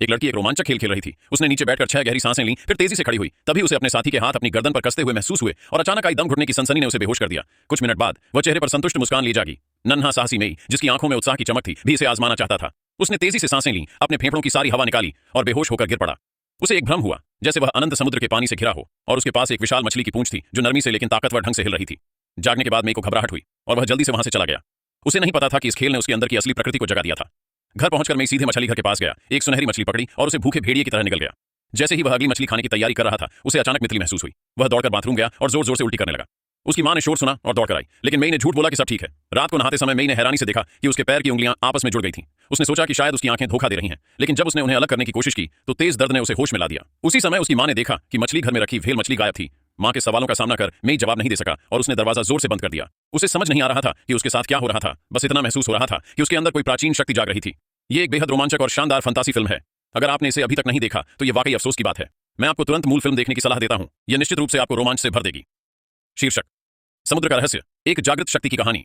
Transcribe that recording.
एक लड़की एक रोमांचक खेल खेल रही थी। उसने नीचे बैठकर 6 गहरी सांसें लीं, फिर तेजी से खड़ी हुई। तभी उसे अपने साथी के हाथ अपनी गर्दन पर कसते हुए महसूस हुए और अचानक आई दम घुटने की सनसनी ने उसे बेहोश कर दिया। कुछ मिनट बाद वह चेहरे पर संतुष्ट मुस्कान लिए जागी। नन्हा साहसी मेई, जिसकी आंखों में उत्साह की चमक थी, भी इसे आजमाना चाहता था। उसने तेजी से सांसें लीं, अपने फेफड़ों की सारी हवा निकाली और बेहोश होकर गिर पड़ा। उसे एक भ्रम हुआ, जैसे वह अनंत समुद्र के पानी से घिरा हो और उसके पास एक विशाल मछली की पूंछ थी जो नरमी से लेकिन ताकतवर ढंग से हिल रही थी। जागने के बाद मेई को घबराहट हुई और वह जल्दी से वहां से चला गया। उसे नहीं पता था कि इस खेल ने उसके अंदर की असली प्रकृति को जगा दिया था। घर पहुंचकर मेई सीधे मछली घर के पास गया, एक सुनहरी मछली पकड़ी और उसे भूखे भेड़िए की तरह निकल गया। जैसे ही वह अगली मछली खाने की तैयारी कर रहा था, उसे अचानक मितली महसूस हुई। वह दौड़कर बाथरूम गया और जोर जोर से उल्टी करने लगा। उसकी मां ने शोर सुना और दौड़कर आई, लेकिन मेई ने झूठ बोला कि सब ठीक है। रात को नहाते समय मेई ने हैरानी से देखा कि उसके पैर की उंगलियां आपस में जुड़ गई थीं। उसने सोचा कि शायद उसकी आंखें धोखा दे रही हैं, लेकिन जब उसने उन्हें अलग करने की कोशिश की तो तेज दर्द ने उसे होश में ला दिया। उसी समय उसकी मां ने देखा कि मछली घर में रखी व्हेल मछली गायब थी। मां के सवालों का सामना कर मेई जवाब नहीं दे सका और उसने दरवाजा जोर से बंद कर दिया। उसे समझ नहीं आ रहा था कि उसके साथ क्या हो रहा था, बस इतना महसूस हो रहा था कि उसके अंदर कोई प्राचीन शक्ति जाग रही थी। ये एक बेहद रोमांचक और शानदार फंतासी फिल्म है। अगर आपने इसे अभी तक नहीं देखा तो ये वाकई अफसोस की बात है। मैं आपको तुरंत मूल फिल्म देखने की सलाह देता हूं। यह निश्चित रूप से आपको रोमांच से भर देगी। शीर्षक: समुद्र का रहस्य, एक जागृत शक्ति की कहानी।